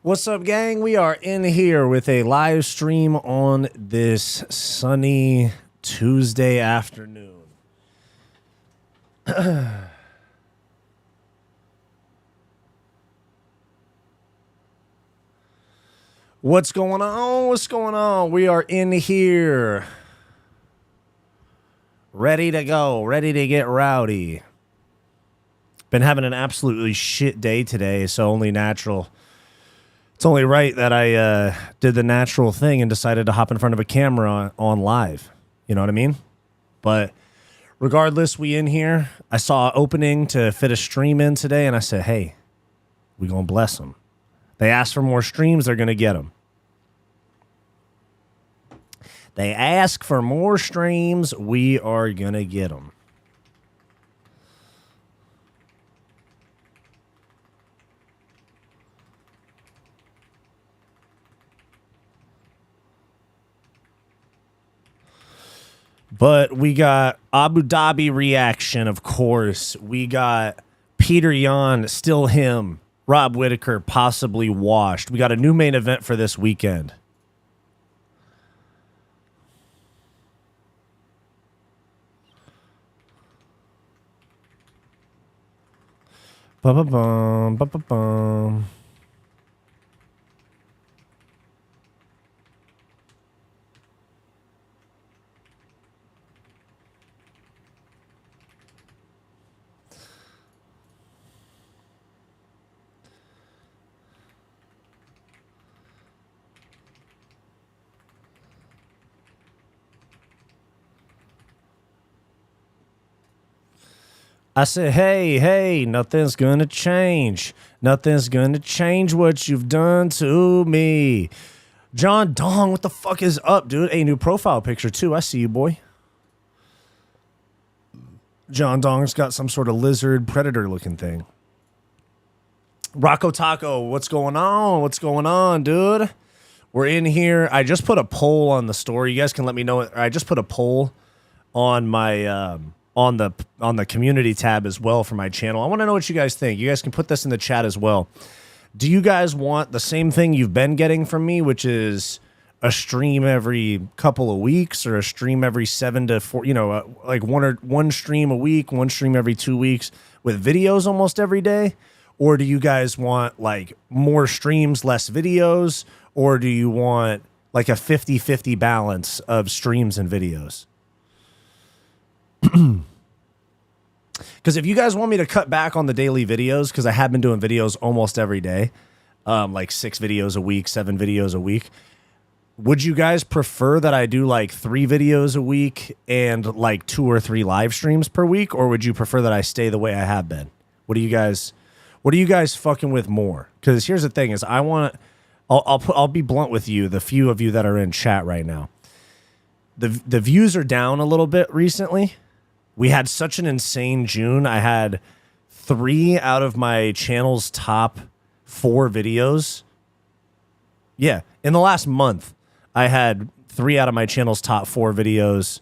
What's up, gang? We are in here with a live stream on this sunny Tuesday afternoon. What's going on? What's going on? We are in here. Ready to go. Ready to get rowdy. Been having an absolutely shit day today, so only natural. It's only right that I did the natural thing and decided to hop in front of a camera on live. You know what I mean? But regardless, we in here. I saw an opening to fit a stream in today, and I said, hey, we gonna bless them. They ask for more streams, they're gonna get them. They ask for more streams, we are gonna get them. But we got Abu Dhabi reaction, of course. We got Peter Yan, still him. Rob Whittaker, possibly washed. We got a new main event for this weekend. Ba-ba-bum, ba-ba-bum. I said, hey, nothing's gonna change. Nothing's gonna change what you've done to me. John Dong, what the fuck is up, dude? A new profile picture, too. I see you, boy. John Dong's got some sort of lizard predator-looking thing. Rocco Taco, what's going on? What's going on, dude? We're in here. I just put a poll on the story. You guys can let me know. I just put a poll on my... on the community tab as well for my channel. I want to know what you guys think. You guys can put this in the chat as well. Do you guys want the same thing you've been getting from me, which is a stream every couple of weeks or a stream every 7 to 4, you know, like one stream a week, one stream every 2 weeks with videos almost every day? Or do you guys want like more streams, less videos? Or do you want like a 50-50 balance of streams and videos? Because if you guys want me to cut back on the daily videos, because I have been doing videos almost every day, like 6 videos a week, 7 videos a week, would you guys prefer that I do like 3 videos a week and like 2 or 3 live streams per week, or would you prefer that I stay the way I have been? What are you guys fucking with more? Because here's the thing: is I'll be blunt with you, the few of you that are in chat right now. The views are down a little bit recently. We had such an insane June. I had 3 out of my channel's top 4 videos. Yeah, in the last month, I had 3 out of my channel's top 4 videos.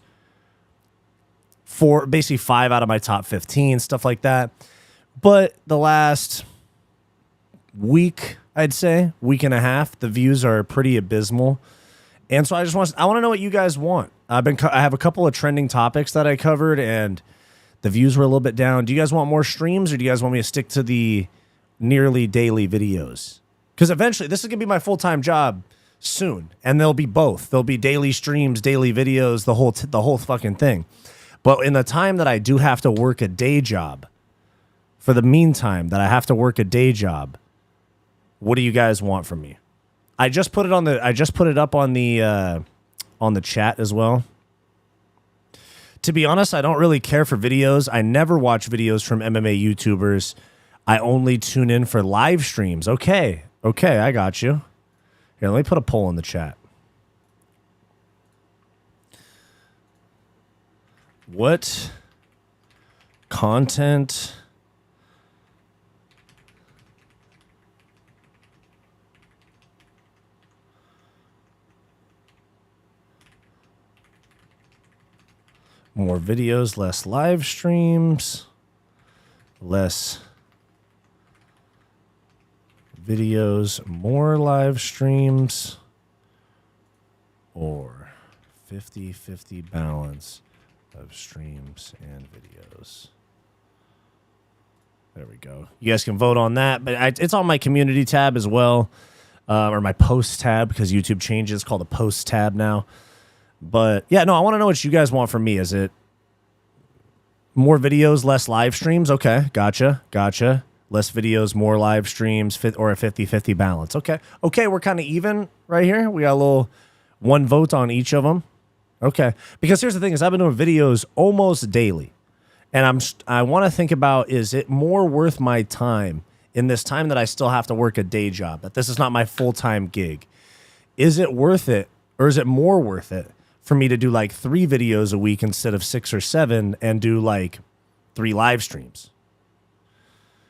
Basically 5 out of my top 15, stuff like that. But the last week, I'd say, week and a half, the views are pretty abysmal. And so I want to know what you guys want. I have a couple of trending topics that I covered, and the views were a little bit down. Do you guys want more streams, or do you guys want me to stick to the nearly daily videos? Because eventually, this is going to be my full-time job soon, and there'll be both. There'll be daily streams, daily videos, the whole fucking thing. But in the time that I do have to work a day job, for the meantime that I have to work a day job, what do you guys want from me? I just put it up on the chat as well. To be honest, I don't really care for videos. I never watch videos from MMA YouTubers. I only tune in for live streams. Okay, I got you. Here, let me put a poll in the chat. What content more videos, less live streams, less videos, more live streams, or 50-50 balance of streams and videos. There we go. You guys can vote on that, but it's on my community tab as well, or my post tab, because YouTube changes. It's called a post tab now. But yeah, no, I want to know what you guys want from me. Is it more videos, less live streams? Okay, gotcha. Less videos, more live streams, or a 50-50 balance. Okay, we're kind of even right here. We got a little one vote on each of them. Okay, because here's the thing: is I've been doing videos almost daily. And I want to think about, is it more worth my time in this time that I still have to work a day job, that this is not my full-time gig? Is it worth it, or is it more worth it for me to do like 3 videos a week instead of 6 or 7 and do like 3 live streams?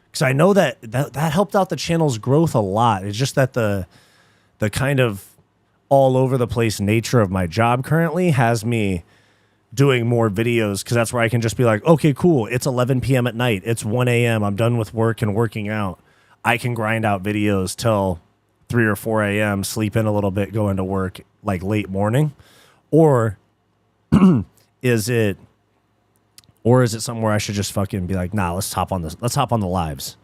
Because I know that helped out the channel's growth a lot. It's just that the kind of all over the place nature of my job currently has me doing more videos, because that's where I can just be like, okay, cool, it's 11 p.m. at night, it's 1 a.m., I'm done with work and working out. I can grind out videos till 3 or 4 a.m., sleep in a little bit, go into work like late morning. Or is it something where I should just fucking be like, nah, let's hop on the lives?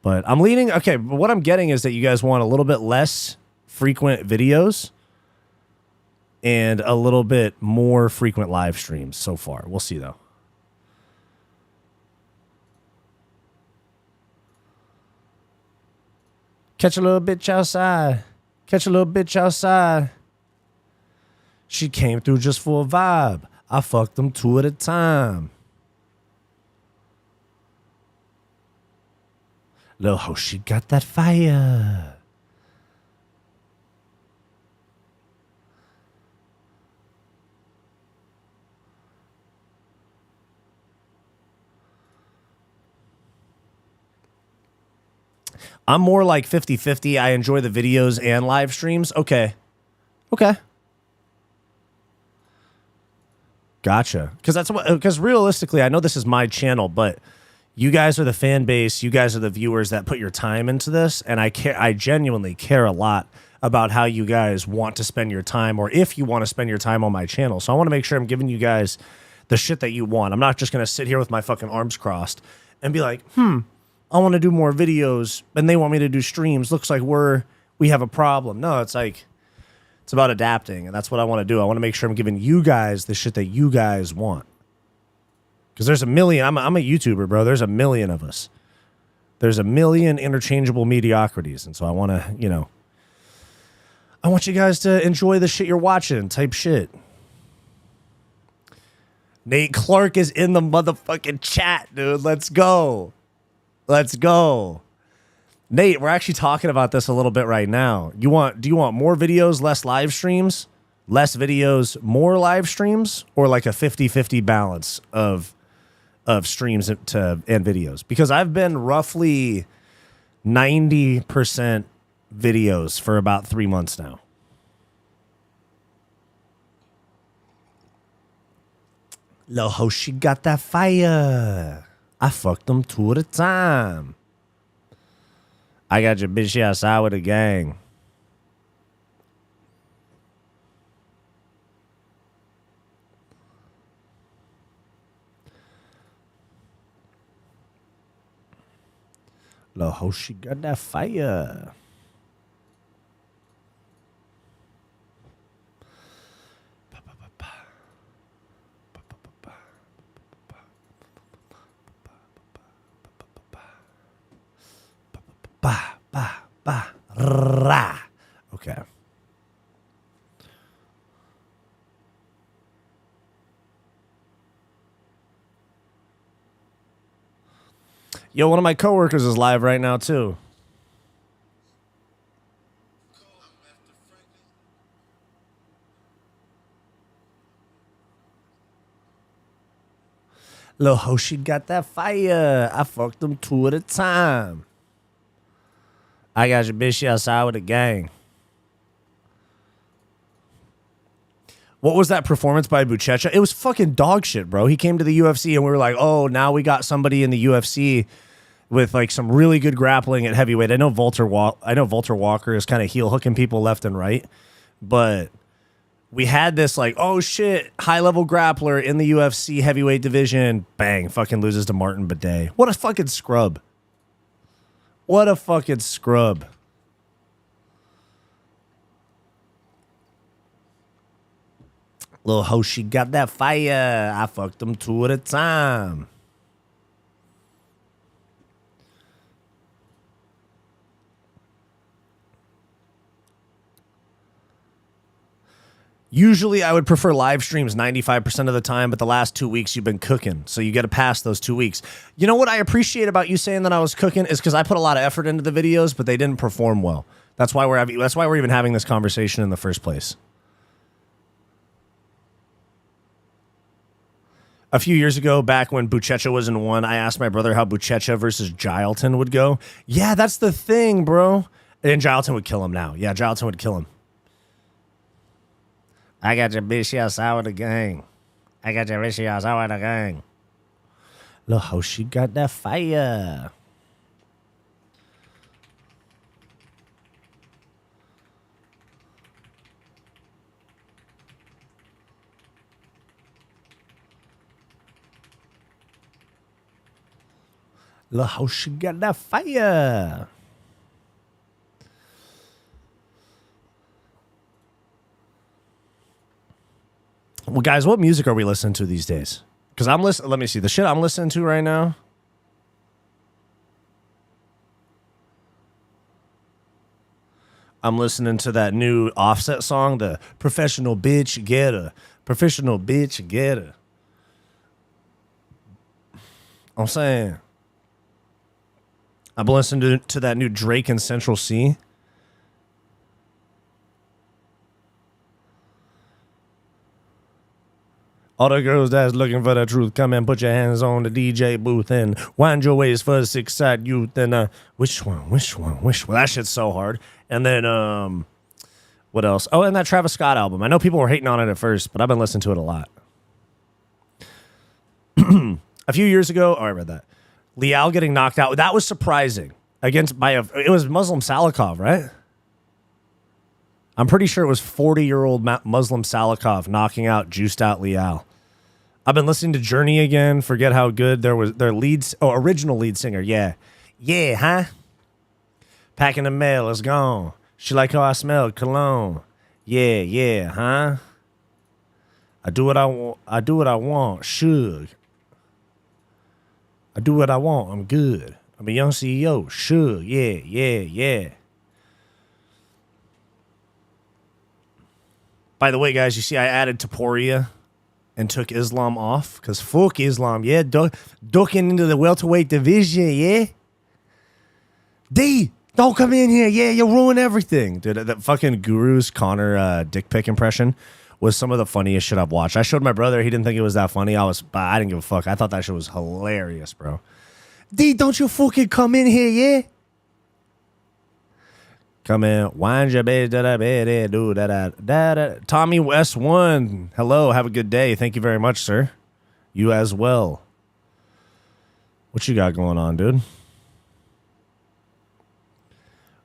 But I'm leaning, okay, but what I'm getting is that you guys want a little bit less frequent videos and a little bit more frequent live streams so far. We'll see, though. Catch a little bitch outside. Catch a little bitch outside. She came through just for a vibe. I fucked them 2 at a time. Little hoe, she got that fire. I'm more like 50-50. I enjoy the videos and live streams. Okay. Gotcha. Because realistically, I know this is my channel, but you guys are the fan base. You guys are the viewers that put your time into this, and I genuinely care a lot about how you guys want to spend your time, or if you want to spend your time on my channel. So I want to make sure I'm giving you guys the shit that you want. I'm not just going to sit here with my fucking arms crossed and be like, I want to do more videos, and they want me to do streams. Looks like we have a problem. No, it's like, it's about adapting, and that's what I want to do. I want to make sure I'm giving you guys the shit that you guys want. Because there's a million. I'm a YouTuber, bro. There's a million of us. There's a million interchangeable mediocrities, and so I want to, I want you guys to enjoy the shit you're watching, type shit. Nate Clark is in the motherfucking chat, dude. Let's go. Nate, we're actually talking about this a little bit right now. Do you want more videos, less live streams? Less videos, more live streams? Or like a 50-50 balance of streams and videos? Because I've been roughly 90% videos for about 3 months now. Lil' ho, she got that fire. I fucked them 2 at a time. I got your bitch outside with a gang. Lil' ho, she got that fire. Ra. Okay. Yo, one of my coworkers is live right now too. Lil' ho, she got that fire. I fucked them 2 at a time. I got your bitch outside with a gang. What was that performance by Buchecha? It was fucking dog shit, bro. He came to the UFC and we were like, oh, now we got somebody in the UFC with like some really good grappling at heavyweight. I know Walter Walker is kind of heel hooking people left and right, but we had this like, oh shit, high level grappler in the UFC heavyweight division. Bang, fucking loses to Martin Bidet. What a fucking scrub. What a fucking scrub. Little hoe, she got that fire. I fucked them 2 at a time. Usually I would prefer live streams 95% of the time, but the last 2 weeks you've been cooking, so you got to pass those 2 weeks. You know what I appreciate about you saying that I was cooking is because I put a lot of effort into the videos, but they didn't perform well. That's why we're even having this conversation in the first place. A few years ago, back when Buchecha was in 1, I asked my brother how Buchecha versus Gilton would go. Yeah, that's the thing, bro. And Gilton would kill him now. Yeah, Gilton would kill him. I got your bitch outside with the gang. I got your bitch outside with the gang. Look how she got that fire. Look how she got that fire. Well, guys, what music are we listening to these days? Because I'm listening. Let me see the shit I'm listening to right now. I'm listening to that new Offset song, the Professional Bitch Getter. Professional Bitch Getter. I'm saying. I've been listening to that new Drake and Central C. All the girls that's looking for the truth, come and put your hands on the DJ booth and wind your waist for the 6-side youth. And which one? That shit's so hard. And then what else? Oh, and that Travis Scott album. I know people were hating on it at first, but I've been listening to it a lot. A few years ago, I read that. Liao getting knocked out. That was surprising. It was Muslim Salikov, right? I'm pretty sure it was 40-year-old Muslim Salikov knocking out, juiced out Liao. I've been listening to Journey again. Forget how good their original lead singer. Yeah, huh? Packing the mail is gone. She like how I smell cologne. Yeah, huh? I do what I want. Shug. I do what I want. I'm good. I'm a young CEO. Shug. Yeah. By the way, guys, you see I added Taporia and took Islam off because fuck Islam, yeah. Ducking into the welterweight division, yeah. D, don't come in here, yeah. You ruin everything, dude. That fucking Guru's Connor dick pic impression was some of the funniest shit I've watched. I showed my brother. He didn't think it was that funny. I didn't give a fuck. I thought that shit was hilarious, bro. D, don't you fucking come in here, yeah. Come in, wind your bed, do da. Tommy West 1, hello, have a good day. Thank you very much, sir. You as well. What you got going on, dude?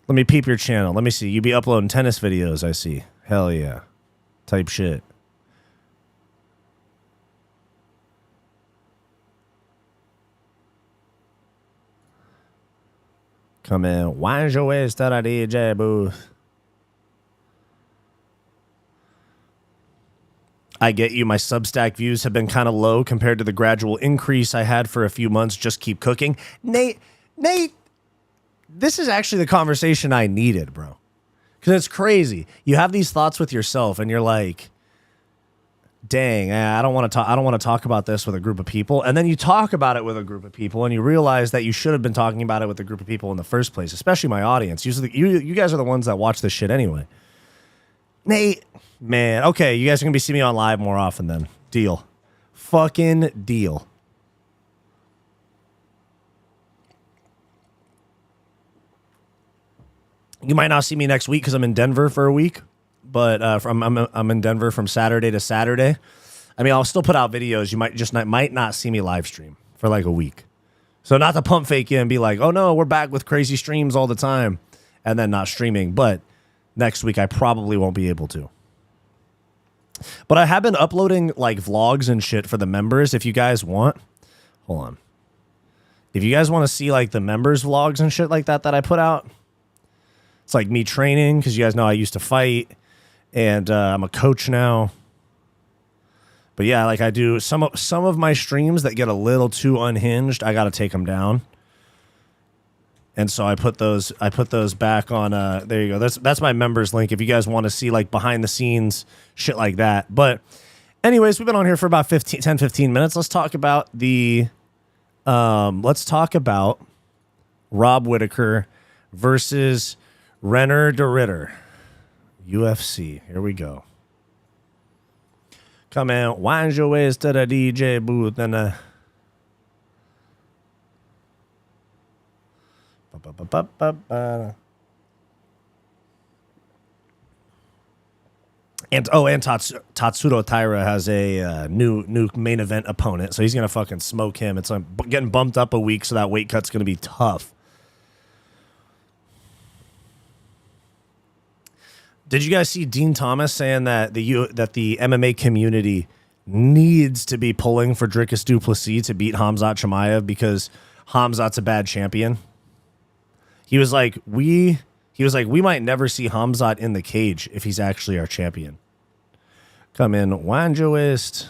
Let me peep your channel. Let me see. You be uploading tennis videos, I see. Hell yeah. Type shit. Come in. Wind your waist to the DJ booth. I get you. My Substack views have been kind of low compared to the gradual increase I had for a few months. Just keep cooking. Nate, this is actually the conversation I needed, bro. Because it's crazy. You have these thoughts with yourself and you're like, dang, I don't want to talk about this with a group of people. And then you talk about it with a group of people and you realize that you should have been talking about it with a group of people in the first place, especially my audience. You guys are the ones that watch this shit anyway. Nate, man, okay, you guys are going to be seeing me on live more often then. Deal. Fucking deal. You might not see me next week because I'm in Denver for a week. But I'm in Denver from Saturday to Saturday. I mean, I'll still put out videos. You might not see me live stream for like a week. So not to pump fake you and be like, oh no, we're back with crazy streams all the time and then not streaming. But next week I probably won't be able to. But I have been uploading like vlogs and shit for the members. If you guys want, hold on. If you guys want to see like the members vlogs and shit like that I put out, it's like me training because you guys know I used to fight and I'm a coach now. But yeah, like I do some of my streams that get a little too unhinged, I got to take them down. And so I put those back on there you go. That's my members link if you guys want to see like behind the scenes shit like that. But anyways, we've been on here for about 10 15 minutes. Let's talk about Rob Whittaker versus Reinier de Ridder. UFC. Here we go. Come in, wind your ways to the DJ booth and Tatsuro Taira has a new main event opponent, so he's gonna fucking smoke him. It's like getting bumped up a week, so that weight cut's gonna be tough. Did you guys see Dean Thomas saying that the MMA community needs to be pulling for Dricus du Plessis to beat Khamzat Chimaev because Khamzat's a bad champion? He was like, we might never see Khamzat in the cage if he's actually our champion. Come in, Wanjoist.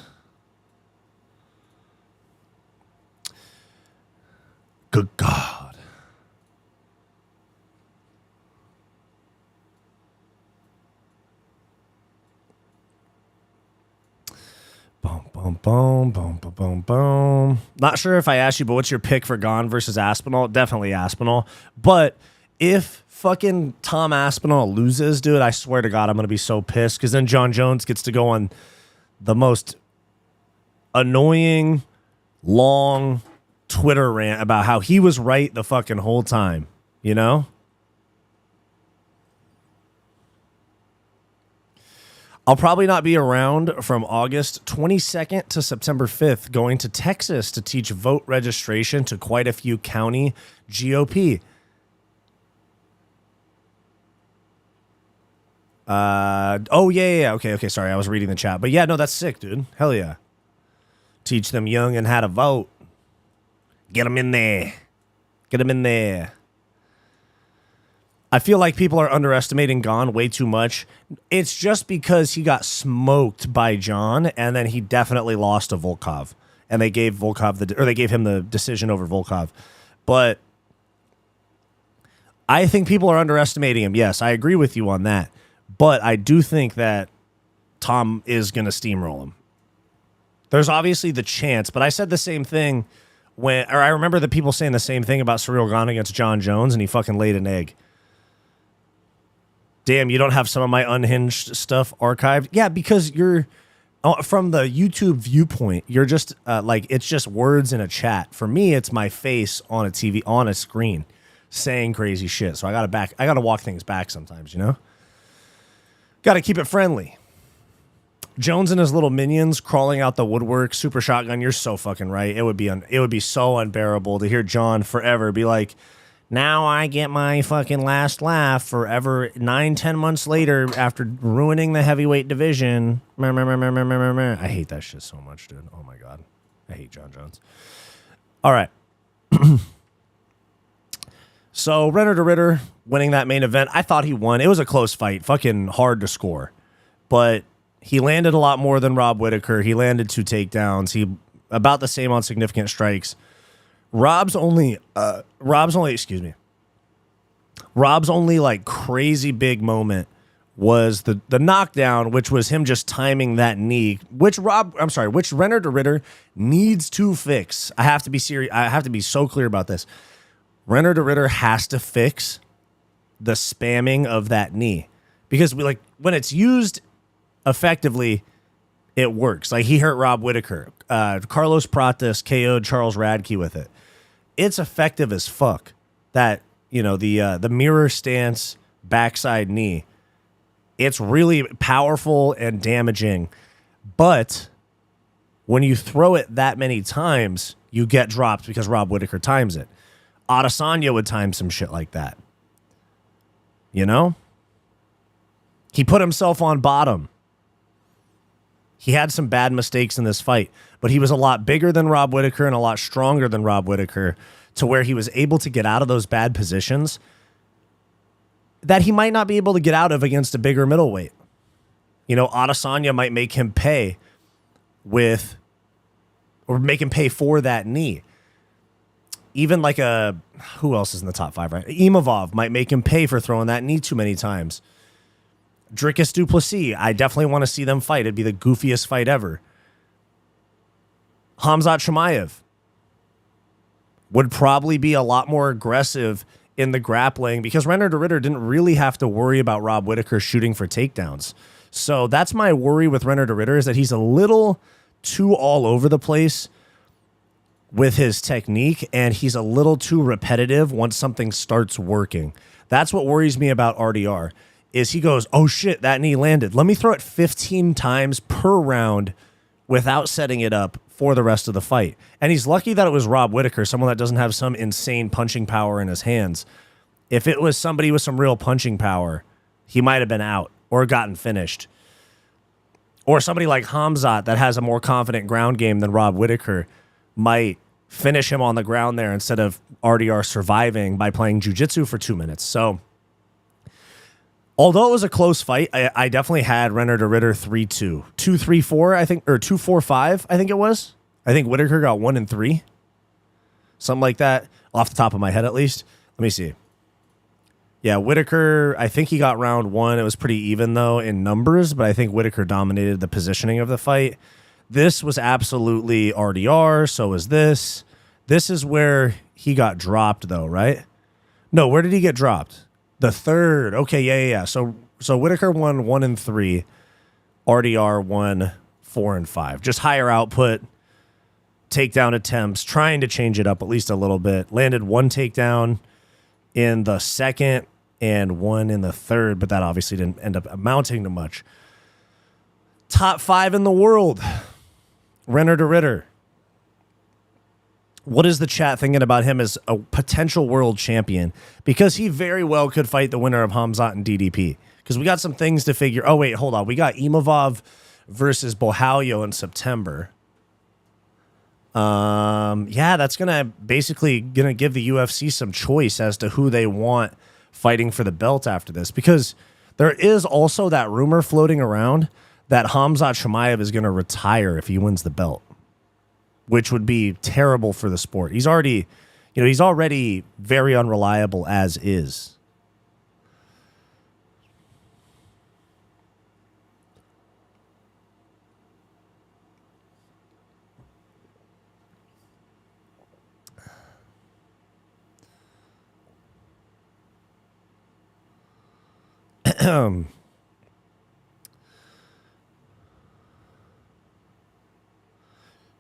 Good God. Boom, boom, boom, boom, boom, boom, boom. Not sure if I asked you, but what's your pick for Gane versus Aspinall? Definitely Aspinall. But if fucking Tom Aspinall loses, dude, I swear to God, I'm going to be so pissed because then John Jones gets to go on the most annoying, long Twitter rant about how he was right the fucking whole time, you know? I'll probably not be around from August 22nd to September 5th, going to Texas to teach vote registration to quite a few county GOP. Yeah. Okay. Sorry, I was reading the chat. But yeah, no, that's sick, dude. Hell yeah. Teach them young and how to vote. Get them in there. Get them in there. I feel like people are underestimating Gane way too much. It's just because he got smoked by John, and then he definitely lost to Volkov, and they gave they gave him the decision over Volkov. But I think people are underestimating him. Yes, I agree with you on that. But I do think that Tom is going to steamroll him. There's obviously the chance, but I said the same thing I remember the people saying the same thing about Ciryl Gane against John Jones, and he fucking laid an egg. Damn, you don't have some of my unhinged stuff archived? Yeah, because you're from the YouTube viewpoint, you're just like, it's just words in a chat. For me, it's my face on a TV, on a screen, saying crazy shit. So I gotta walk things back sometimes, you know? Gotta keep it friendly. Jones and his little minions crawling out the woodwork, super shotgun. You're so fucking right. It would be so unbearable to hear John forever be like, now I get my fucking last laugh forever 9-10 months later after ruining the heavyweight division. I hate that shit so much, dude. Oh my God. I hate John Jones. All right. So Reinier de Ridder winning that main event. I thought he won. It was a close fight. Fucking hard to score. But he landed a lot more than Rob Whittaker. He landed 2 takedowns. He about the same on significant strikes. Rob's only like crazy big moment was the knockdown, which was him just timing that knee, which Reinier de Ridder needs to fix. I have to be serious. I have to be so clear about this. Reinier de Ridder has to fix the spamming of that knee, because when it's used effectively, it works. Like he hurt Rob Whittaker. Carlos Prates KO'd Charles Radke with it. It's effective as fuck. That, the mirror stance backside knee. It's really powerful and damaging. But When you throw it that many times, you get dropped because Rob Whittaker times it. Adesanya would time some shit like that. You know? He put himself on bottom. He had some bad mistakes in this fight, but he was a lot bigger than Rob Whittaker and a lot stronger than Rob Whittaker to where he was able to get out of those bad positions that he might not be able to get out of against a bigger middleweight. You know, Adesanya might make him pay make him pay for that knee. Even like who else is in the top 5, right? Imavov might make him pay for throwing that knee too many times. Dricus du Plessis, I definitely want to see them fight. It'd be the goofiest fight ever. Khamzat Chimaev would probably be a lot more aggressive in the grappling because Reinier de Ridder didn't really have to worry about Rob Whittaker shooting for takedowns. So that's my worry with Reinier de Ridder, is that he's a little too all over the place with his technique, and he's a little too repetitive once something starts working. That's what worries me about RDR, is he goes, oh shit, that knee landed. Let me throw it 15 times per round without setting it up for the rest of the fight. And he's lucky that it was Rob Whittaker, someone that doesn't have some insane punching power in his hands. If it was somebody with some real punching power, he might have been out or gotten finished. Or somebody like Khamzat that has a more confident ground game than Rob Whittaker might finish him on the ground there instead of RDR surviving by playing jiu-jitsu for 2 minutes. So, although it was a close fight, I definitely had Reinier de Ridder 3-2. 2-3-4, I think, or 2-4-5, I think it was. I think Whittaker got 1 and 3. Something like that, off the top of my head at least. Let me see. Yeah, Whittaker, I think he got round 1. It was pretty even, though, in numbers, but I think Whittaker dominated the positioning of the fight. This was absolutely RDR, so was this. This is where he got dropped, though, right? No, where did he get dropped? The third. Okay, yeah. So Whittaker won 1 and 3. RDR won 4 and 5. Just higher output, takedown attempts, trying to change it up at least a little bit. Landed 1 takedown in the second and 1 in the third, but that obviously didn't end up amounting to much. Top 5 in the world. Reinier de Ridder. What is the chat thinking about him as a potential world champion? Because he very well could fight the winner of Khamzat and DDP. Because we got some things to figure. Oh, wait, hold on. We got Imavov versus Bohalio in September. Yeah, that's basically gonna give the UFC some choice as to who they want fighting for the belt after this. Because there is also that rumor floating around that Khamzat Chimaev is gonna retire if he wins the belt, which would be terrible for the sport. He's already very unreliable as is.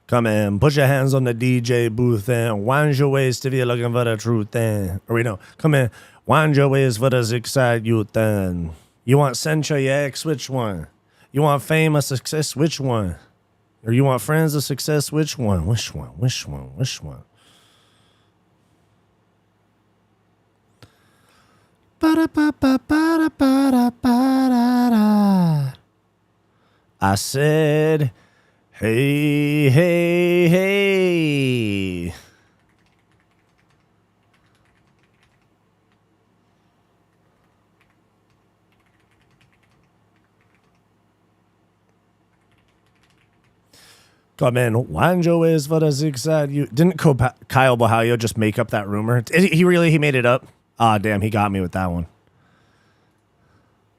Come in, put your hands on the DJ booth and wind your waist if you're looking for the truth. Come in, wind your waist for the zigzag youth. You want censure your ex? Which one? You want fame or success? Which one? Or you want friends or success? Which one? Which one? Which one? Which one? I said, hey, hey, hey. Come in, Wanjo is for the zigzag. Didn't Kyle Bohalio just make up that rumor? He made it up? Ah, damn, he got me with that one.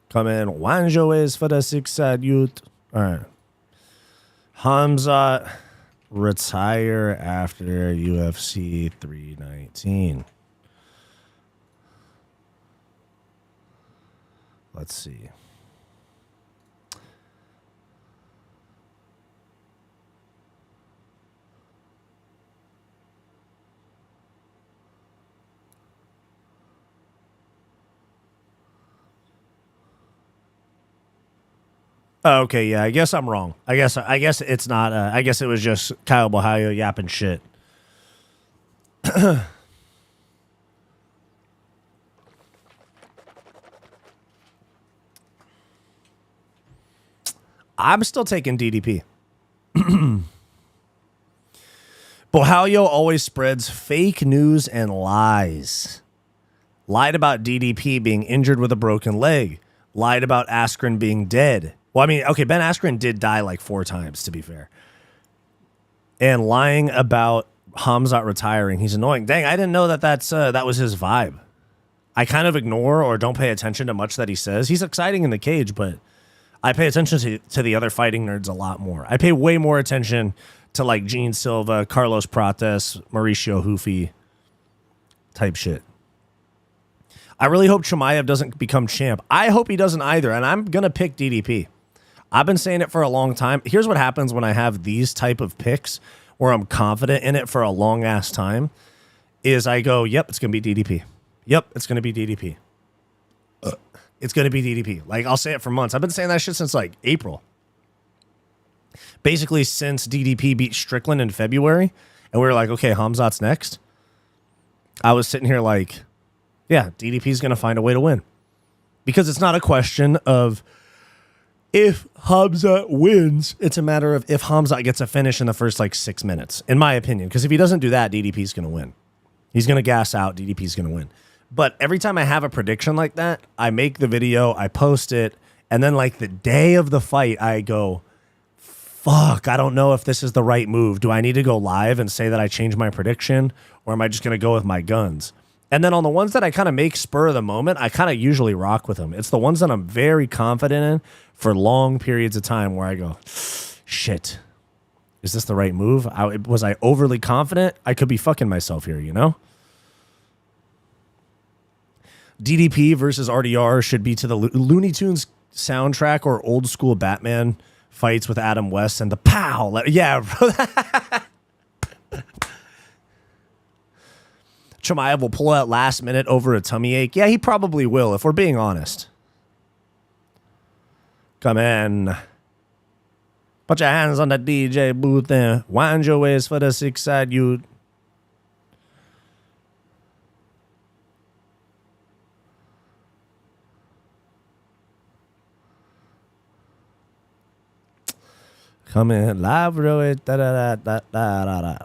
Come in, Wanjo is for the zigzag youth. All right. Khamzat retire after UFC 319. Let's see. Oh, okay, yeah, I guess I'm wrong. I guess it's not. I guess it was just Kyle Bohayo yapping shit. I'm still taking DDP. Bohayo always spreads fake news and lies. Lied about DDP being injured with a broken leg. Lied about Askren being dead. Well, I mean, okay, Ben Askren did die like 4 times, to be fair. And lying about Khamzat retiring. He's annoying. Dang, I didn't know that that was his vibe. I kind of ignore or don't pay attention to much that he says. He's exciting in the cage, but I pay attention to the other fighting nerds a lot more. I pay way more attention to like Gene Silva, Carlos Prates, Mauricio Hufi type shit. I really hope Chimaev doesn't become champ. I hope he doesn't either, and I'm going to pick DDP. I've been saying it for a long time. Here's what happens when I have these type of picks where I'm confident in it for a long-ass time is I go, yep, it's going to be DDP. Yep, it's going to be DDP. It's going to be DDP. Like, I'll say it for months. I've been saying that shit since, like, April. Basically, since DDP beat Strickland in February, and we were like, okay, Khamzat's next. I was sitting here like, yeah, DDP's going to find a way to win. Because it's not a question of if Khamzat wins. It's a matter of if Khamzat gets a finish in the first, like, 6 minutes, in my opinion. Because if he doesn't do that, DDP's going to win. He's going to gas out. DDP's going to win. But every time I have a prediction like that, I make the video, I post it, and then, like, the day of the fight, I go, fuck, I don't know if this is the right move. Do I need to go live and say that I changed my prediction, or am I just going to go with my guns? And then on the ones that I kind of make spur of the moment, I kind of usually rock with them. It's the ones that I'm very confident in for long periods of time where I go, shit, is this the right move? Was I overly confident? I could be fucking myself here, you know? DDP versus RDR should be to the Looney Tunes soundtrack or old school Batman fights with Adam West and the pow. Yeah, bro. Chimaev will pull out last minute over a tummy ache. Yeah, he probably will, if we're being honest. Come in. Put your hands on the DJ booth and wind your waist for the 6 side, you. Come in live, really. Da da da da da da.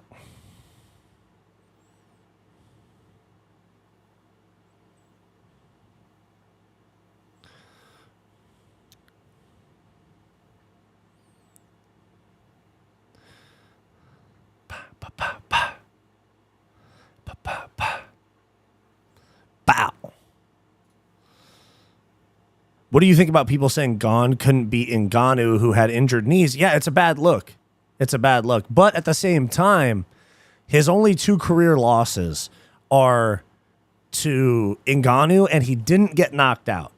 Bow. What do you think about people saying Gon couldn't beat Ngannou, who had injured knees? Yeah, it's a bad look. It's a bad look. But at the same time, his only 2 career losses are to Ngannou, and he didn't get knocked out.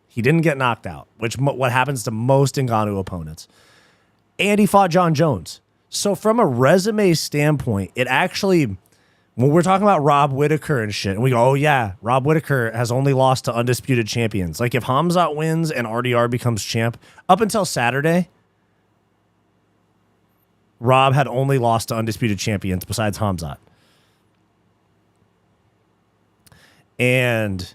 He didn't get knocked out, which what happens to most Ngannou opponents. And he fought John Jones. So from a resume standpoint, it actually, when we're talking about Rob Whittaker and shit, and we go, oh yeah, Rob Whittaker has only lost to undisputed champions. Like if Khamzat wins and RDR becomes champ, up until Saturday, Rob had only lost to undisputed champions besides Khamzat. And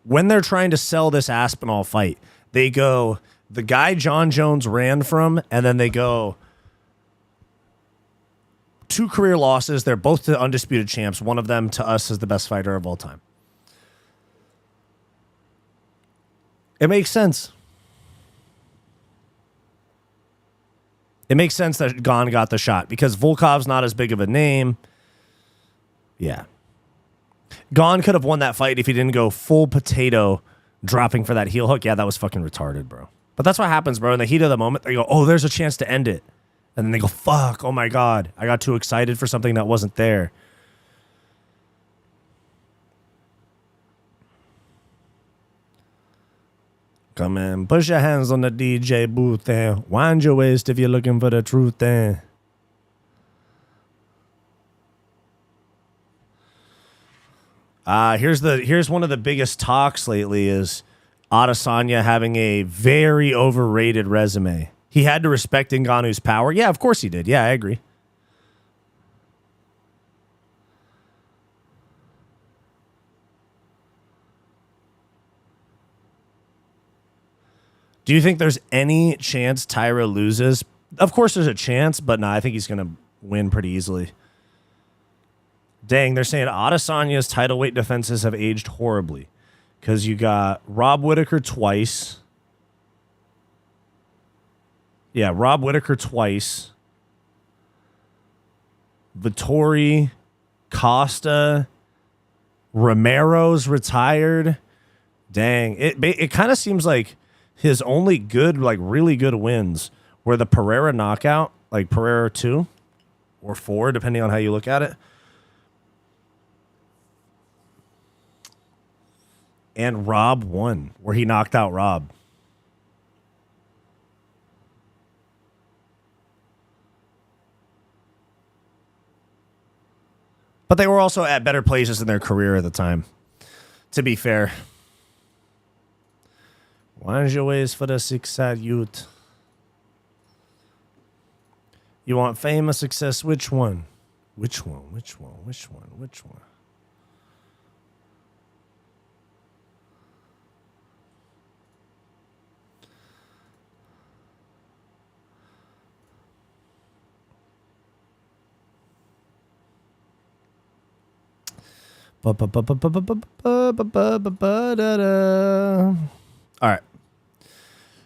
when they're trying to sell this Aspinall fight, they go, the guy John Jones ran from, and then they go, 2 career losses. They're both the undisputed champs. One of them to us is the best fighter of all time. It makes sense. It makes sense that Gon got the shot because Volkov's not as big of a name. Yeah. Gon could have won that fight if he didn't go full potato dropping for that heel hook. Yeah, that was fucking retarded, bro. But that's what happens, bro. In the heat of the moment, they go, oh, there's a chance to end it. And then they go, fuck, oh my God. I got too excited for something that wasn't there. Come in, push your hands on the DJ booth there. Wind your waist if you're looking for the truth there. Here's one of the biggest talks lately is Adesanya having a very overrated resume. He had to respect Ngannou's power. Yeah, of course he did. Yeah, I agree. Do you think there's any chance Tyra loses? Of course there's a chance, but no, I think he's going to win pretty easily. Dang, they're saying Adesanya's title weight defenses have aged horribly because you got Rob Whittaker twice. Yeah, Rob Whittaker twice. Vittori, Costa, Romero's retired. Dang, it kind of seems like his only good, like really good wins were the Pereira knockout, like Pereira 2 or 4, depending on how you look at it. And Rob 1, where he knocked out Rob. But they were also at better places in their career at the time, to be fair. Wind your ways for the six-side youth. You want fame or success? Which one? Which one? Which one? Which one? Which one? All right.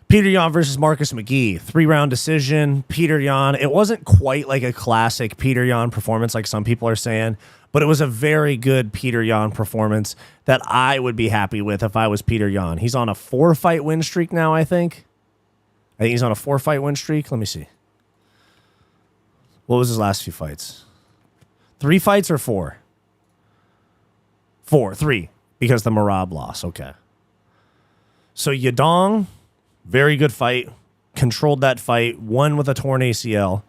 Peter Yan versus Marcus McGee. 3-round decision. Peter Yan. It wasn't quite like a classic Peter Yan performance like some people are saying, but it was a very good Peter Yan performance that I would be happy with if I was Peter Yan. He's on a 4-fight win streak now, I think. I think he's on a 4-fight win streak. Let me see. What was his last few fights? 3 fights or 4? 3, because the Merab loss. Okay. So Yadong, very good fight, controlled that fight, won with a torn ACL,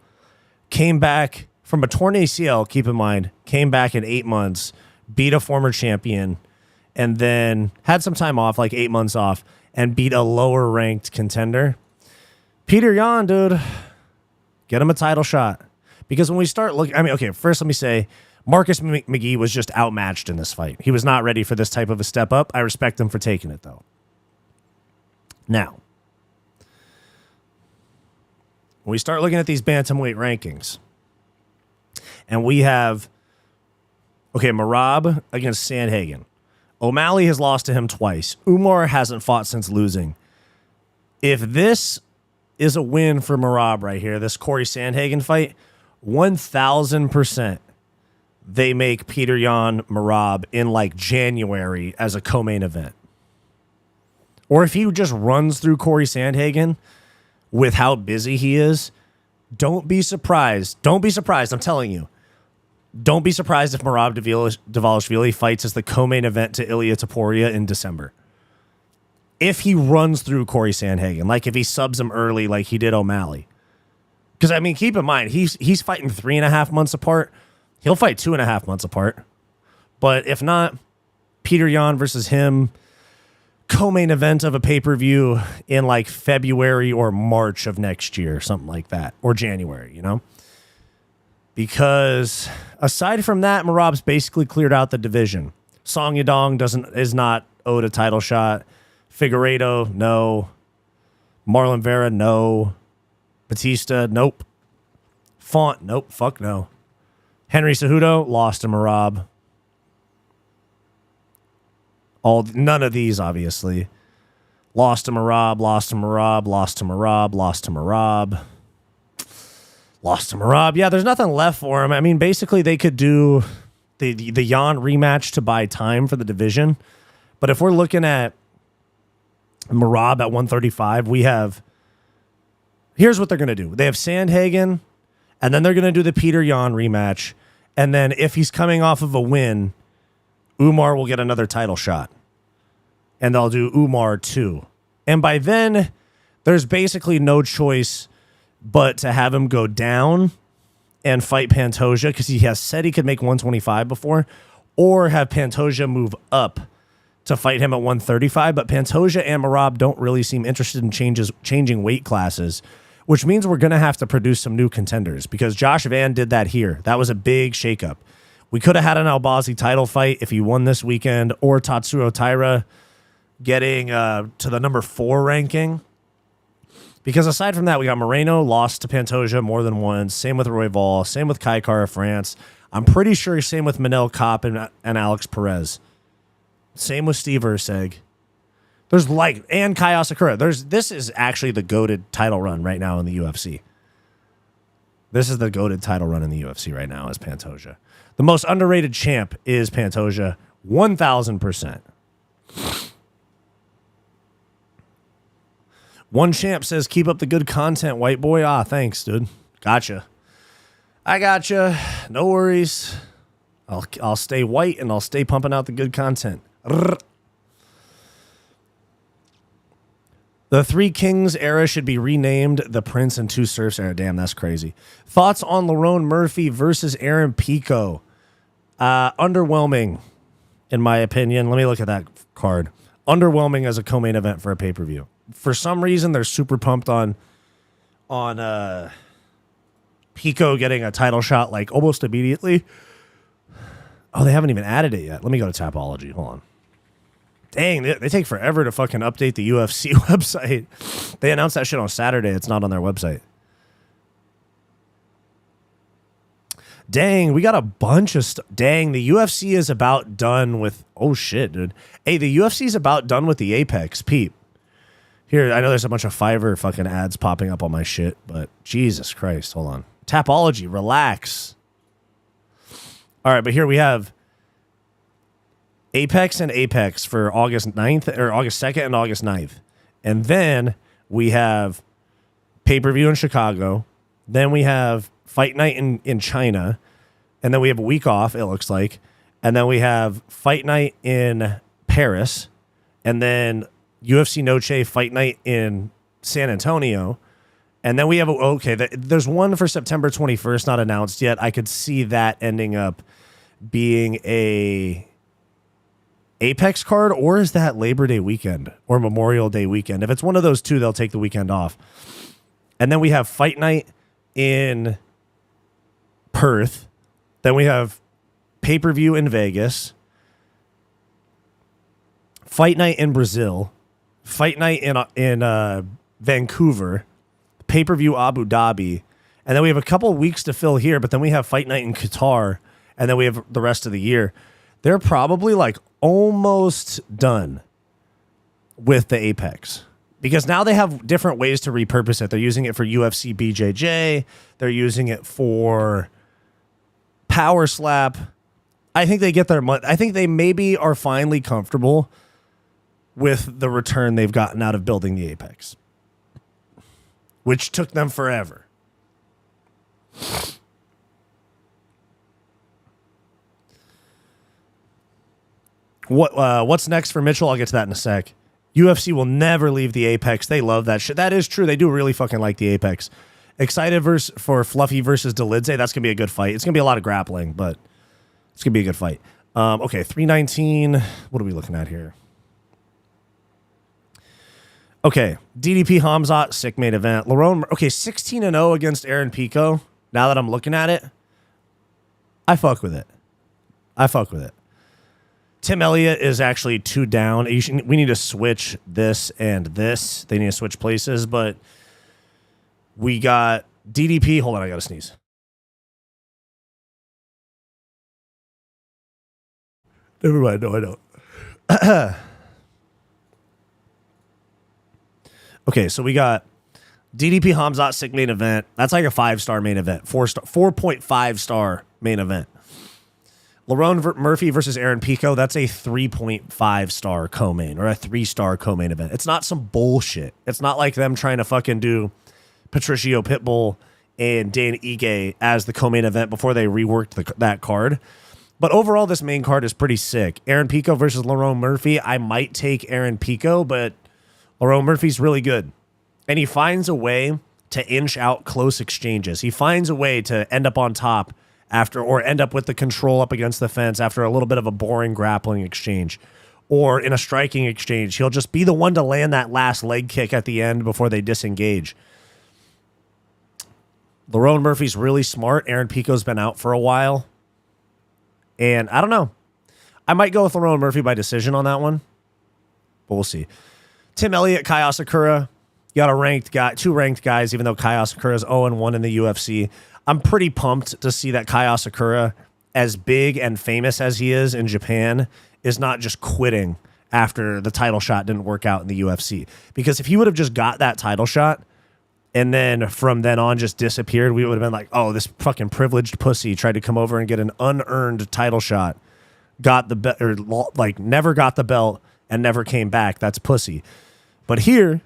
came back from a torn ACL, keep in mind, came back in 8 months, beat a former champion, and then had some time off, like 8 months off, and beat a lower ranked contender. Peter Yan, dude, get him a title shot. Because when we start looking, I mean, okay, first let me say, Marcus McGee was just outmatched in this fight. He was not ready for this type of a step up. I respect him for taking it, though. Now, when we start looking at these bantamweight rankings, and we have, okay, Merab against Sandhagen. O'Malley has lost to him twice. Umar hasn't fought since losing. If this is a win for Merab right here, this Corey Sandhagen fight, 1,000%. They make Peter Yan Merab in like January as a co-main event. Or if he just runs through Corey Sandhagen with how busy he is, don't be surprised. Don't be surprised, I'm telling you. Don't be surprised if Merab Dvalishvili fights as the co-main event to Ilia Topuria in December. If he runs through Corey Sandhagen, like if he subs him early like he did O'Malley. Because, I mean, keep in mind, he's fighting 3.5 months apart. He'll fight 2.5 months apart. But if not, Peter Yan versus him, co-main event of a pay-per-view in like February or March of next year, something like that, or January, you know? Because aside from that, Merab's basically cleared out the division. Song Yadong is not owed a title shot. Figueiredo, no. Marlon Vera, no. Batista, nope. Font, nope, fuck no. Henry Cejudo lost to Merab. None of these, obviously. Lost to Merab, lost to Merab, lost to Merab, lost to Merab. Lost to Merab. Yeah, there's nothing left for him. I mean, basically, they could do the Yan rematch to buy time for the division. But if we're looking at Merab at 135, we have... Here's what they're going to do. They have Sandhagen, and then they're going to do the Peter Yan rematch. And then if he's coming off of a win, Umar will get another title shot. And they'll do Umar 2. And by then, there's basically no choice but to have him go down and fight Pantoja, because he has said he could make 125 before, or have Pantoja move up to fight him at 135, but Pantoja and Merab don't really seem interested in changing weight classes, which means we're going to have to produce some new contenders because Josh Van did that here. That was a big shakeup. We could have had an Albazi title fight if he won this weekend, or Tatsuro Taira getting to the number 4 ranking. Because aside from that, we got Moreno lost to Pantoja more than once. Same with Royval. Same with Kai Kara France. I'm pretty sure same with Manel Kopp and Alex Perez. Same with Steve Urseg. There's and Kai Asakura. This is actually the goated title run right now in the UFC. This is the goated title run in the UFC right now is Pantoja. The most underrated champ is Pantoja, 1,000%. One champ says, keep up the good content, white boy. Ah, thanks, dude. Gotcha. I gotcha. No worries. I'll stay white and I'll stay pumping out the good content. The Three Kings era should be renamed the Prince and Two Serfs era. Damn, that's crazy. Thoughts on Lerone Murphy versus Aaron Pico? Underwhelming, in my opinion. Let me look at that card. Underwhelming as a co-main event for a pay-per-view. For some reason, they're super pumped on Pico getting a title shot like almost immediately. Oh, they haven't even added it yet. Let me go to Tapology. Hold on. Dang, they take forever to fucking update the UFC website. They announced that shit on Saturday. It's not on their website. Dang, we got a bunch of stuff. Dang, the UFC is about done with... Oh, shit, dude. Hey, the UFC is about done with the Apex. Peep. Here, I know there's a bunch of Fiverr fucking ads popping up on my shit, but Jesus Christ, hold on. Tapology, relax. All right, but here we have Apex and Apex for August 9th, or August 2nd and August 9th. And then we have pay-per-view in Chicago. Then we have Fight Night in China. And then we have a week off, it looks like. And then we have Fight Night in Paris. And then UFC Noche Fight Night in San Antonio. And then we have, there's one for September 21st, not announced yet. I could see that ending up being a Apex card, or is that Labor Day weekend or Memorial Day weekend? If it's one of those two, they'll take the weekend off. And then we have Fight Night in Perth. Then we have pay-per-view in Vegas. Fight Night in Brazil. Fight Night in Vancouver. Pay-per-view Abu Dhabi. And then we have a couple weeks to fill here, but then we have Fight Night in Qatar. And then we have the rest of the year. They're probably like almost done with the Apex. Because now they have different ways to repurpose it. They're using it for UFC BJJ. They're using it for Power Slap. I think they get their money. I think they maybe are finally comfortable with the return they've gotten out of building the Apex, which took them forever. What's next for Mitchell? I'll get to that in a sec. UFC will never leave the Apex. They love that shit. That is true. They do really fucking like the Apex. Excited for Fluffy versus Delidze. That's going to be a good fight. It's going to be a lot of grappling, but it's going to be a good fight. Okay, 319. What are we looking at here? Okay, DDP Hamzat, sick main event. Lerone, okay, 16-0 against Aaron Pico. Now that I'm looking at it, I fuck with it. Tim Elliott is actually 2 down. We need to switch this and this. They need to switch places, but we got DDP. Hold on, I got to sneeze. Never mind. No, I don't. Okay, so we got DDP Hamzat sick main event. That's like a 5-star main event. 4.5 star main event. Lerone Murphy versus Aaron Pico, that's a 3.5 star co-main or a 3-star co-main event. It's not some bullshit. It's not like them trying to fucking do Patricio Pitbull and Dan Ige as the co-main event before they reworked that card. But overall, this main card is pretty sick. Aaron Pico versus Lerone Murphy. I might take Aaron Pico, but Lerone Murphy's really good. And he finds a way to inch out close exchanges. He finds a way to end up on top after, or end up with the control up against the fence after a little bit of a boring grappling exchange. or in a striking exchange. He'll just be the one to land that last leg kick at the end before they disengage. Lerone Murphy's really smart. Aaron Pico's been out for a while. And I don't know. I might go with Lerone Murphy by decision on that one. But we'll see. Tim Elliott, Kai Asakura. You got a ranked guy, 2 ranked guys, even though Kai Asakura is 0-1 in the UFC. I'm pretty pumped to see that Kai Asakura, as big and famous as he is in Japan, is not just quitting after the title shot didn't work out in the UFC. Because if he would have just got that title shot and then from then on just disappeared, we would have been like, oh, this fucking privileged pussy tried to come over and get an unearned title shot, got the belt, or like never got the belt and never came back. That's pussy. But here,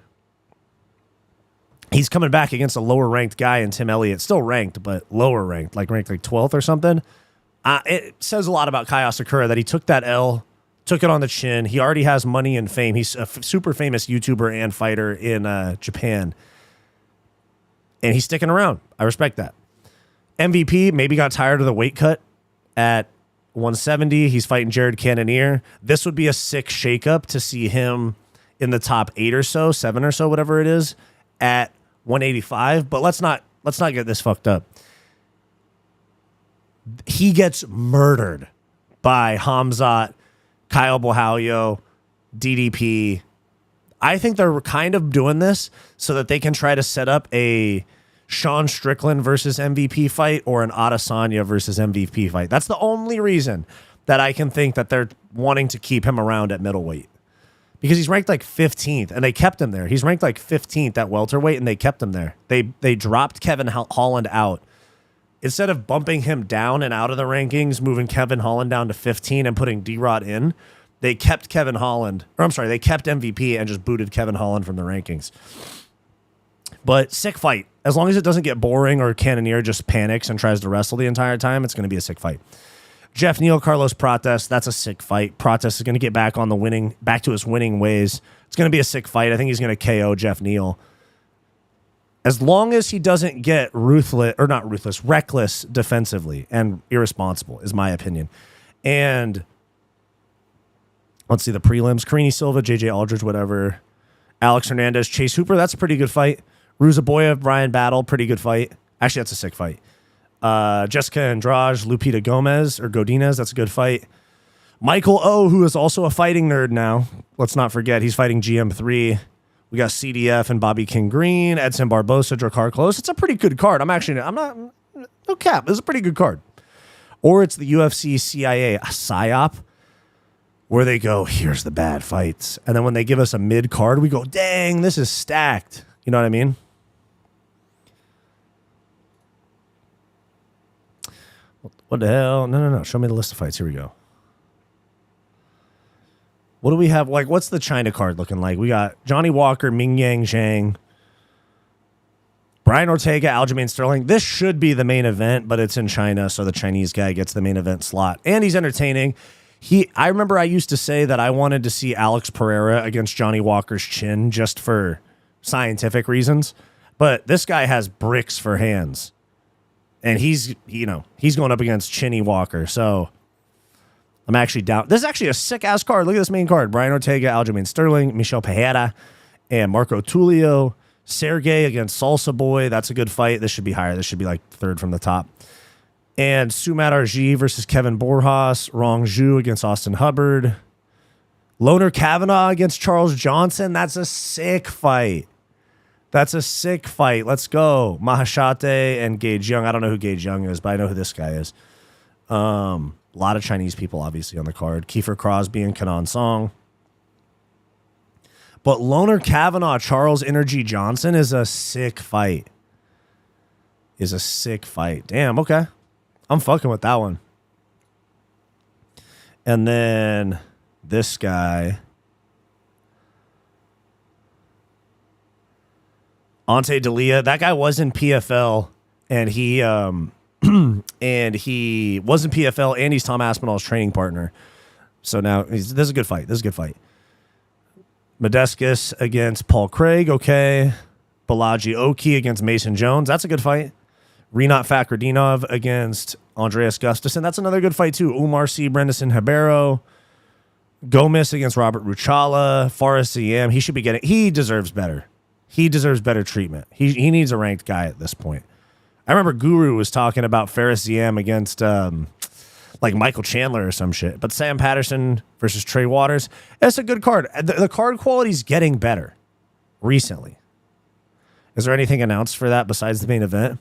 he's coming back against a lower ranked guy in Tim Elliott, still ranked, but lower ranked, like ranked like 12th or something. It says a lot about Kai Asakura that he took that L, took it on the chin. He already has money and fame. He's a super famous YouTuber and fighter in Japan. And he's sticking around. I respect that. MVP maybe got tired of the weight cut at 170. He's fighting Jared Cannonier. This would be a sick shakeup to see him in the top 8 or so, 7 or so, whatever it is, at 185. But let's not get this fucked up. He gets murdered by Hamzat, Kyle Bohalio, DDP. I think they're kind of doing this so that they can try to set up a Sean Strickland versus MVP fight or an Adesanya versus MVP fight. That's the only reason that I can think that they're wanting to keep him around at middleweight. Because he's ranked like 15th, and they kept him there. He's ranked like 15th at welterweight, and they kept him there. They dropped Kevin Holland out. Instead of bumping him down and out of the rankings, moving Kevin Holland down to 15 and putting D-Rod in, they kept they kept MVP and just booted Kevin Holland from the rankings. But sick fight. As long as it doesn't get boring or Cannonier just panics and tries to wrestle the entire time, it's going to be a sick fight. Jeff Neal, Carlos Prates, that's a sick fight. Prates is going to get back to his winning ways. It's going to be a sick fight. I think he's going to KO Jeff Neal. As long as he doesn't get reckless defensively and irresponsible, is my opinion. And let's see the prelims. Karini Silva, JJ Aldridge, whatever. Alex Hernandez, Chase Hooper, that's a pretty good fight. Ruzaboyev, Brian Battle, pretty good fight. Actually, that's a sick fight. Jessica Andrade, Lupita Godinez, that's a good fight. Michael O, who is also a fighting nerd now. Let's not forget, he's fighting GM3. We got CDF and Bobby King Green, Edson Barbosa, Drakkar Klose. It's a pretty good card. No cap. It's a pretty good card. Or it's the UFC CIA, a PSYOP, where they go, here's the bad fights. And then when they give us a mid card, we go, dang, this is stacked. You know what I mean? What the hell? No. Show me the list of fights. Here we go. What do we have? Like, what's the China card looking like? We got Johnny Walker, Ming Yang Zhang, Brian Ortega, Aljamain Sterling. This should be the main event, but it's in China, so the Chinese guy gets the main event slot. And he's entertaining. I remember I used to say that I wanted to see Alex Pereira against Johnny Walker's chin just for scientific reasons. But this guy has bricks for hands. And he's going up against Chinny Walker, so I'm actually down. This is actually a sick-ass card. Look at this main card. Brian Ortega, Aljamain Sterling, Michel Pereira, and Marco Tulio. Sergey against Salsa Boy. That's a good fight. This should be higher. This should be like third from the top. And Sumat Arji versus Kevin Borjas. Rong Zhu against Austin Hubbard. Loner Kavanaugh against Charles Johnson. That's a sick fight. Let's go. Mahashate and Gage Young. I don't know who Gage Young is, but I know who this guy is. A lot of Chinese people, obviously, on the card. Kiefer Crosby and Kanan Song. But Loner Kavanaugh, Charles Energy Johnson is a sick fight. Damn, okay. I'm fucking with that one. And then this guy, Ante Dalia. That guy was in PFL, and he was in PFL, and he's Tom Aspinall's training partner. So now this is a good fight. Modescus against Paul Craig, okay. Balaji Oki against Mason Jones. That's a good fight. Rinat Fakhretdinov against Andreas Gustafsson. That's another good fight, too. Umar C. Brendison Habero. Gomez against Robert Ruchala, Forrest Ziam. He deserves better. He deserves better treatment. He needs a ranked guy at this point. I remember Guru was talking about Ferris Ziam against like Michael Chandler or some shit. But Sam Patterson versus Trey Waters, that's a good card. The card quality's getting better recently. Is there anything announced for that besides the main event?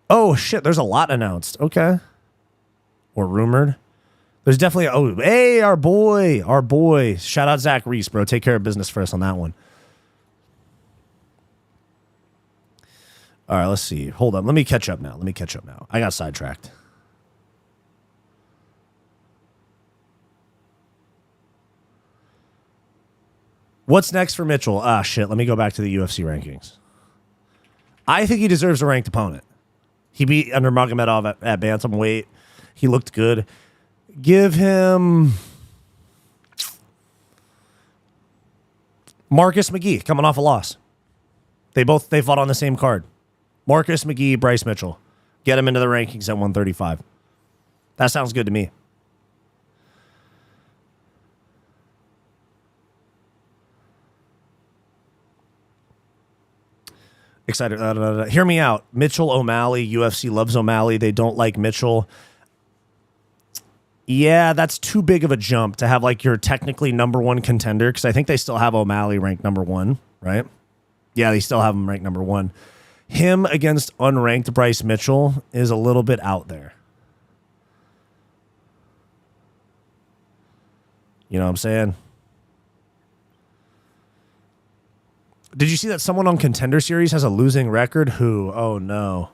Oh, shit, there's a lot announced. Okay. Or rumored. There's definitely, hey, our boy. Shout out Zach Reese, bro. Take care of business for us on that one. All right, let's see. Hold on. Let me catch up now. I got sidetracked. What's next for Mitchell? Ah, shit. Let me go back to the UFC rankings. I think he deserves a ranked opponent. He beat Nurmagomedov at bantamweight. He looked good. Give him Marcus McGee coming off a loss. They fought on the same card. Marcus McGee, Bryce Mitchell. Get him into the rankings at 135. That sounds good to me. Excited. Hear me out. Mitchell O'Malley. UFC loves O'Malley. They don't like Mitchell. Yeah, that's too big of a jump to have like your technically number one contender, because I think they still have O'Malley ranked number one, right? Yeah, they still have him ranked number one. Him against unranked Bryce Mitchell is a little bit out there. You know what I'm saying? Did you see that someone on Contender Series has a losing record? Who? Oh, no.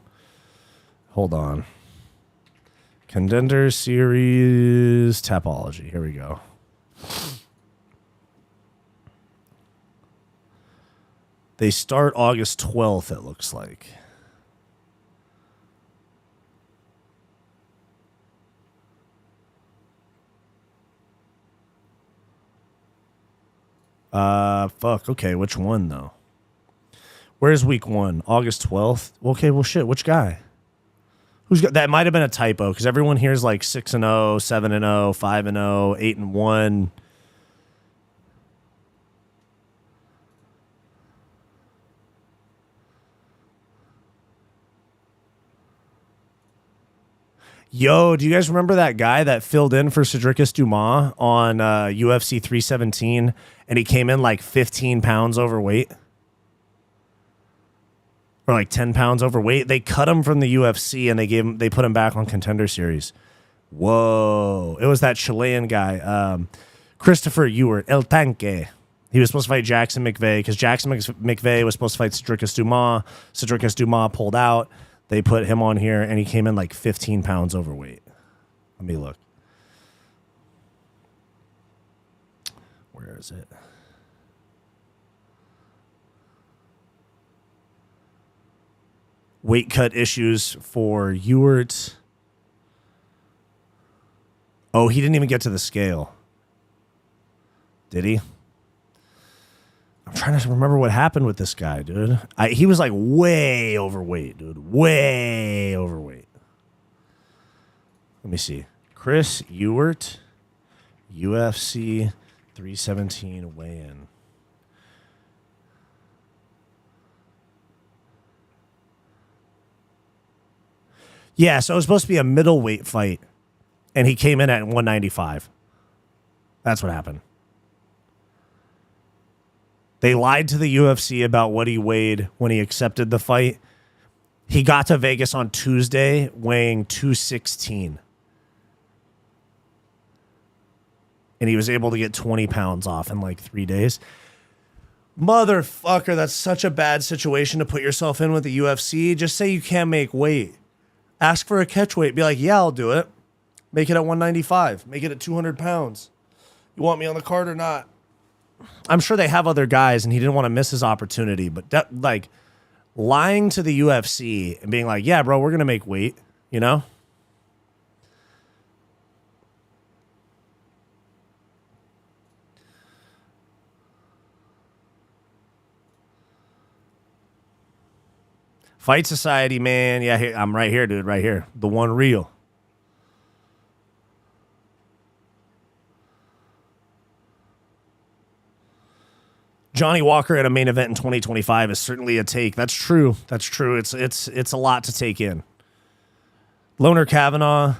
Hold on. Contender Series Tapology. Here we go. They start August 12th, it looks like. Fuck. Okay, which one, though? Where's week one? August 12th? Okay, well, shit. Which guy? Who's got that? Might have been a typo because everyone here is like 6-0, 7-0, 5-0, 8-1. Yo, do you guys remember that guy that filled in for Cedricus Dumas on UFC 317 and he came in like 15 pounds overweight? Or like 10 pounds overweight. They cut him from the UFC and they put him back on Contender Series. Whoa. It was that Chilean guy, Christopher Ewart, El Tanque. He was supposed to fight Jackson McVeigh because Jackson McVeigh was supposed to fight Cedricus Dumas. Cedricus Dumas pulled out. They put him on here and he came in like 15 pounds overweight. Let me look. Where is it? Weight cut issues for Ewart. Oh, he didn't even get to the scale. Did he? I'm trying to remember what happened with this guy, dude. He was like way overweight, dude. Way overweight. Let me see. Chris Ewart, UFC 317 weigh-in. Yeah, so it was supposed to be a middleweight fight, and he came in at 195. That's what happened. They lied to the UFC about what he weighed when he accepted the fight. He got to Vegas on Tuesday weighing 216. And he was able to get 20 pounds off in like 3 days. Motherfucker, that's such a bad situation to put yourself in with the UFC. Just say you can't make weight. Ask for a catch weight. Be like, yeah, I'll do it. Make it at 195. Make it at 200 pounds. You want me on the card or not? I'm sure they have other guys, and he didn't want to miss his opportunity. But like lying to the UFC and being like, yeah, bro, we're going to make weight, you know? Fight Society, man. Yeah, I'm right here, dude. Right here. The one real. Johnny Walker at a main event in 2025 is certainly a take. That's true. That's true. It's a lot to take in. Loner Kavanaugh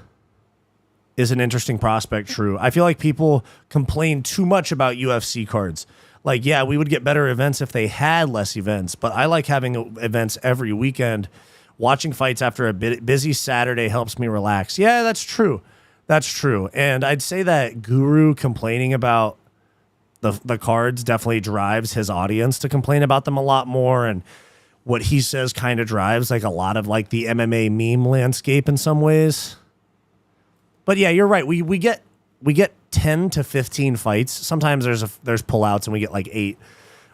is an interesting prospect. True. I feel like people complain too much about UFC cards. Like, yeah, we would get better events if they had less events, but I like having events every weekend. Watching fights after a busy Saturday helps me relax. Yeah, that's true. That's true. And I'd say that Guru complaining about the cards definitely drives his audience to complain about them a lot more. And what he says kind of drives like a lot of like the MMA meme landscape in some ways. But yeah, you're right. We get 10 to 15 fights. Sometimes there's pullouts and we get like 8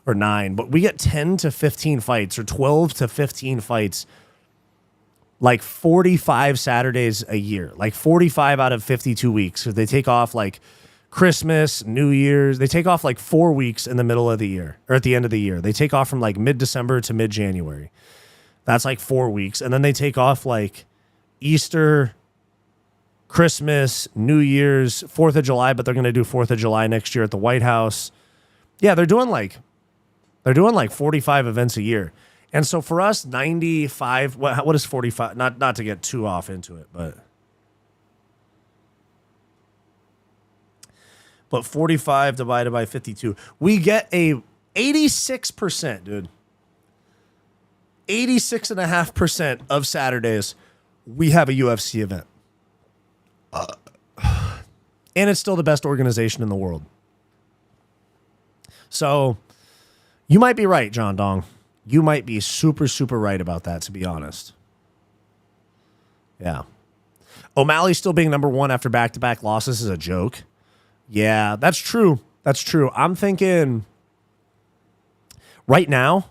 or 9, but we get 10 to 15 fights or 12 to 15 fights, like 45 Saturdays a year, like 45 out of 52 weeks. So they take off like Christmas, New Year's. They take off like 4 weeks in the middle of the year or at the end of the year. They take off from like mid-December to mid-January. That's like 4 weeks. And then they take off like Easter, Christmas, New Year's, 4th of July, but they're going to do 4th of July next year at the White House. Yeah, they're doing like 45 events a year. And so for us, 95, what is 45? Not to get too off into it, but 45 divided by 52, we get a 86%, dude. 86.5% of Saturdays, we have a UFC event. And it's still the best organization in the world. So you might be right, John Dong. You might be super, super right about that, to be honest. Yeah. O'Malley still being number 1 after back-to-back losses is a joke. Yeah, that's true. That's true. I'm thinking right now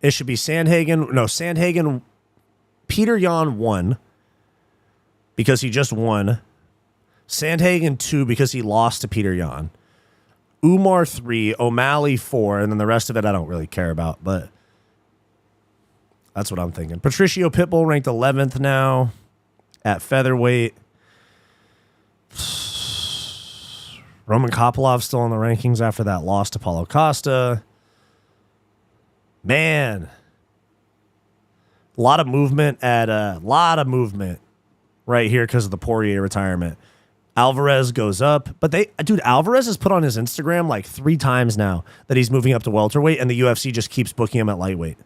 it should be Sandhagen. Peter Yan 1 because he just won. Sandhagen 2 because he lost to Peter Yan. Umar 3, O'Malley 4, and then the rest of it I don't really care about, but that's what I'm thinking. Patricio Pitbull ranked 11th now at featherweight. Roman Kopylov still in the rankings after that loss to Paulo Costa. Man. A lot of movement right here because of the Poirier retirement. Alvarez goes up, but Alvarez has put on his Instagram like 3 times now that he's moving up to welterweight, and the UFC just keeps booking him at lightweight.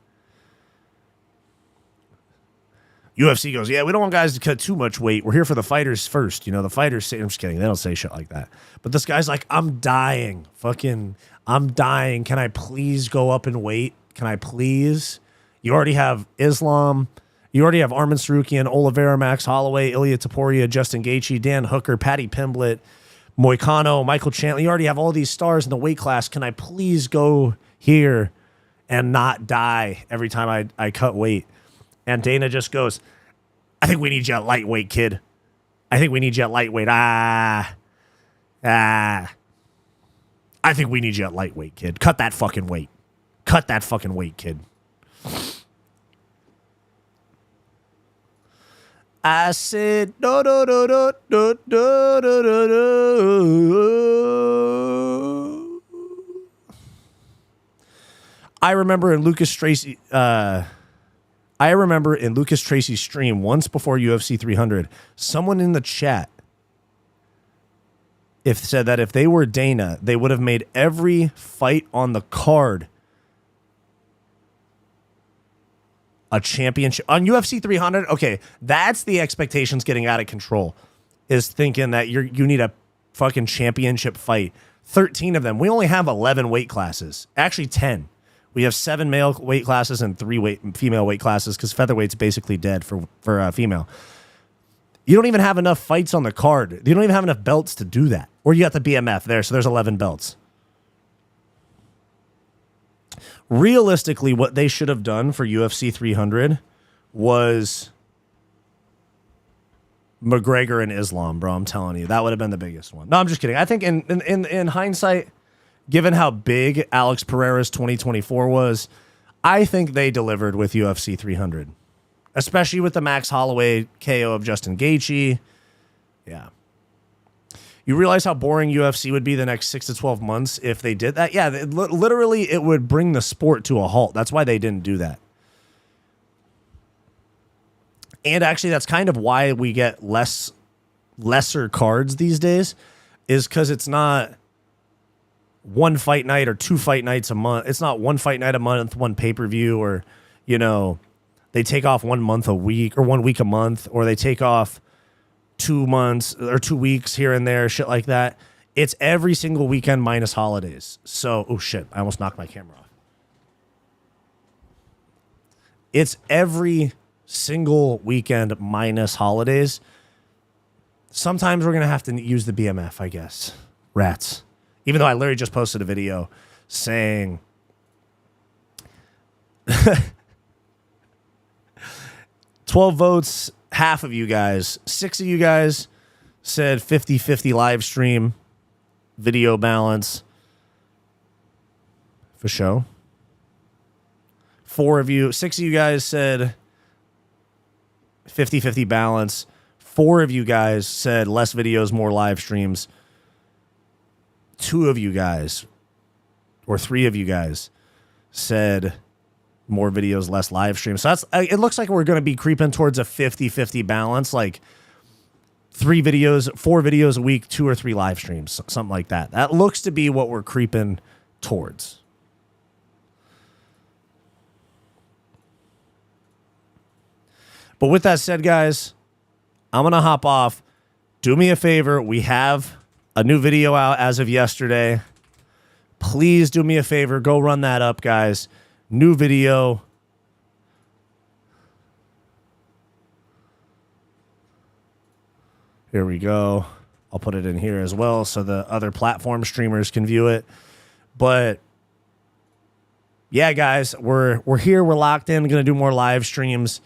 UFC goes, yeah, we don't want guys to cut too much weight. We're here for the fighters first. You know, the fighters say, I'm just kidding. They don't say shit like that. But this guy's like, I'm dying. I'm dying. Can I please go up in weight? Can I please? You already have Islam. You already have Arman Sarukian, Oliveira, Max Holloway, Ilya Taporia, Justin Gaethje, Dan Hooker, Patty Pimblett, Moicano, Michael Chandler. You already have all these stars in the weight class. Can I please go here and not die every time I cut weight? And Dana just goes, I think we need you at lightweight, kid. I think we need you at lightweight. I think we need you at lightweight, kid. Cut that fucking weight. Cut that fucking weight, kid. I said, no. I remember in Lucas Tracy's stream once before UFC 300, someone in the chat said that if they were Dana, they would have made every fight on the card a championship. On UFC 300, okay, that's the expectations getting out of control, is thinking that you need a fucking championship fight. 13 of them. We only have 11 weight classes. Actually, 10. We have 7 male weight classes and 3 female weight classes because featherweight's basically dead for female. You don't even have enough fights on the card. You don't even have enough belts to do that. Or you got the BMF there, so there's 11 belts. Realistically, what they should have done for UFC 300 was McGregor and Islam, bro. I'm telling you, that would have been the biggest one. No, I'm just kidding. I think in hindsight, given how big Alex Pereira's 2024 was, I think they delivered with UFC 300, especially with the Max Holloway KO of Justin Gaethje. Yeah. You realize how boring UFC would be the next 6 to 12 months if they did that? Yeah, literally it would bring the sport to a halt. That's why they didn't do that. And actually, that's kind of why we get lesser cards these days, is because it's not one fight night or 2 fight nights a month. It's not one fight night a month, one pay-per-view, or, you know, they take off 1 month a week or 1 week a month, or they take off 2 months or 2 weeks here and there, shit like that. It's every single weekend minus holidays. So, oh shit, I almost knocked my camera off. It's every single weekend minus holidays. Sometimes we're going to have to use the BMF, I guess. Rats. Even though I literally just posted a video saying 12 votes, half of you guys, 6 of you guys said 50-50 live stream, video balance. For show. 6 of you guys said 50-50 balance. 4 of you guys said less videos, more live streams. 2 of you guys, or 3 of you guys, said more videos, less live streams. So it looks like we're going to be creeping towards a 50-50 balance, like 4 videos a week, 2 or 3 live streams, something like that. That looks to be what we're creeping towards. But with that said, guys, I'm going to hop off. Do me a favor. We have a new video out as of yesterday. Please do me a favor. Go run that up, guys. New video. Here we go. I'll put it in here as well so the other platform streamers can view it. But yeah, guys, we're here. We're locked in. Going to do more live streams.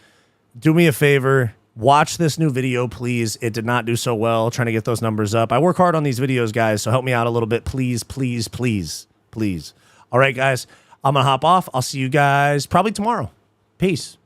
Do me a favor. Watch this new video, please. It did not do so well trying to get those numbers up. I work hard on these videos, guys, so help me out a little bit. Please, please, please, please. All right, guys, I'm going to hop off. I'll see you guys probably tomorrow. Peace.